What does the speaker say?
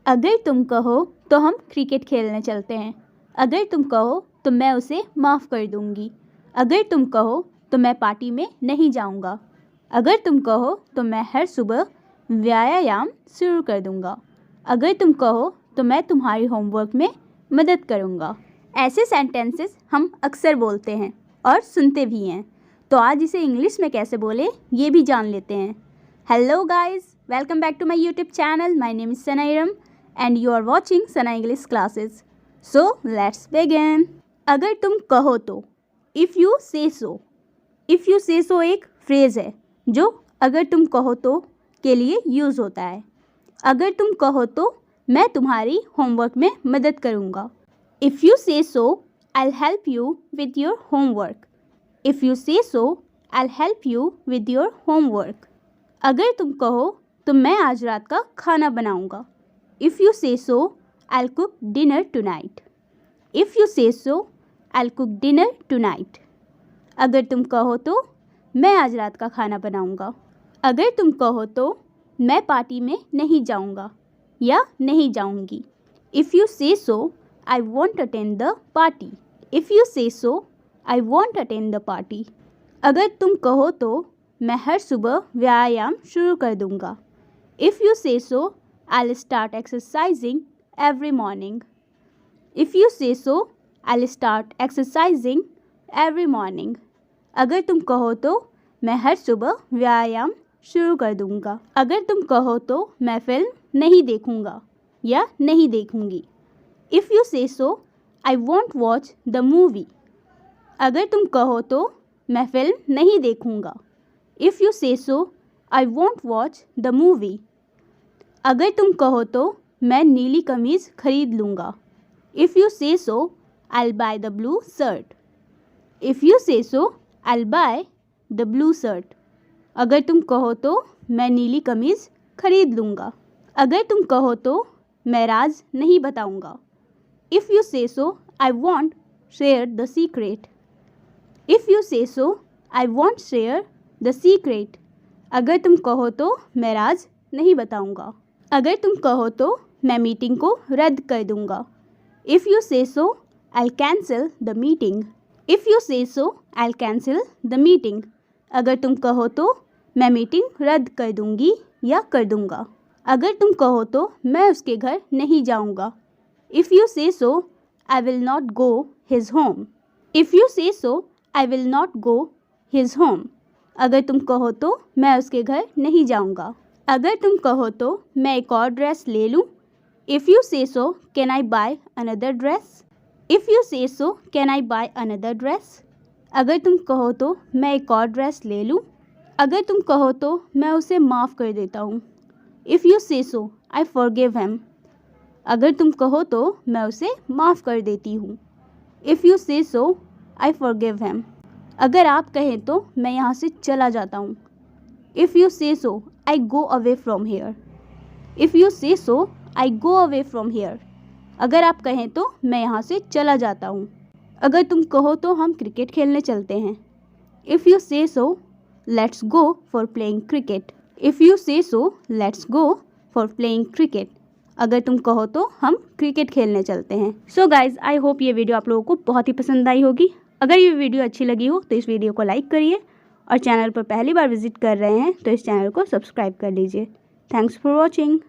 अगर तुम कहो तो हम क्रिकेट खेलने चलते हैं। अगर तुम कहो तो मैं उसे माफ़ कर दूंगी। अगर तुम कहो तो मैं पार्टी में नहीं जाऊंगा। अगर तुम कहो तो मैं हर सुबह व्यायाम शुरू कर दूंगा। अगर तुम कहो तो मैं तुम्हारी होमवर्क में मदद करूंगा। ऐसे सेंटेंसेस हम अक्सर बोलते हैं और सुनते भी हैं। तो आज इसे इंग्लिश में कैसे बोले ये भी जान लेते हैं। Hello guys, welcome back to my YouTube channel. My name is Sana Iram and you are watching Sana English classes. So let's begin. अगर तुम कहो तो, if you say so. if you say so एक फ्रेज है जो अगर तुम कहो तो के लिए यूज़ होता है। अगर तुम कहो तो मैं तुम्हारी होमवर्क में मदद करूँगा। If you say so, I'll help you with your homework. If you say so, I'll help you with your homework. अगर तुम कहो तो मैं आज रात का खाना बनाऊँगा। If you say so, I'll cook dinner tonight. If you say so, I'll cook dinner tonight. अगर तुम कहो तो मैं आज रात का खाना बनाऊंगा। अगर तुम कहो तो मैं पार्टी में नहीं जाऊंगा या नहीं जाऊंगी। If you say so, I won't attend the party. If you say so, I won't attend the party. अगर तुम कहो तो मैं हर सुबह व्यायाम शुरू कर दूंगा। If you say so, I'll start exercising every morning. If you say so, I'll start exercising every morning. अगर तुम कहो तो मैं हर सुबह व्यायाम शुरू कर दूंगा। अगर तुम कहो तो मैं फिल्म नहीं देखूंगा या नहीं देखूंगी। If you say so, I won't watch the movie. अगर तुम कहो तो मैं फिल्म नहीं देखूंगा। If you say so, I won't watch the movie. अगर तुम कहो तो मैं नीली कमीज़ खरीद लूँगा। If you say so, I'll buy the blue shirt. If you say so, I'll buy the blue shirt. अगर तुम कहो तो मैं नीली कमीज़ खरीद लूँगा। अगर तुम कहो तो मैं राज नहीं बताऊँगा। If you say so, I won't share the secret. If you say so, I won't share the secret. अगर तुम कहो तो मैं राज नहीं बताऊँगा। अगर तुम कहो तो मैं मीटिंग को रद्द कर दूंगा। If you say so, I'll cancel the meeting. If you say so, I'll cancel the meeting. अगर तुम कहो तो मैं मीटिंग रद्द कर दूंगी या कर दूंगा। अगर तुम कहो तो मैं उसके घर नहीं जाऊंगा। If you say so, I will not go his home. If you say so, I will not go his home. अगर तुम कहो तो मैं उसके घर नहीं जाऊंगा। अगर तुम कहो तो मैं एक और ड्रेस ले लूँ। If you say so, can I buy another dress? If you say so, can I buy another dress? अगर तुम कहो तो मैं एक और ड्रेस ले लूँ। अगर तुम कहो तो मैं उसे माफ़ कर देता हूँ। If you say so, I forgive him. अगर तुम कहो तो मैं उसे माफ़ कर देती हूँ। If you say so, I forgive him. अगर आप कहें तो मैं यहाँ से चला जाता हूँ। If you say so, I go away from here. If you say so, I go away from here. अगर आप कहें तो मैं यहाँ से चला जाता हूँ। अगर तुम कहो तो हम क्रिकेट खेलने चलते हैं। If you say so, let's go for playing cricket. If you say so, let's go for playing cricket. अगर तुम कहो तो हम क्रिकेट खेलने चलते हैं। So guys, I hope ये वीडियो आप लोगों को बहुत ही पसंद आई होगी। अगर ये वीडियो अच्छी लगी हो तो इस वीडियो को लाइक करिए और चैनल पर पहली बार विजिट कर रहे हैं तो इस चैनल को सब्सक्राइब कर लीजिए। Thanks for watching.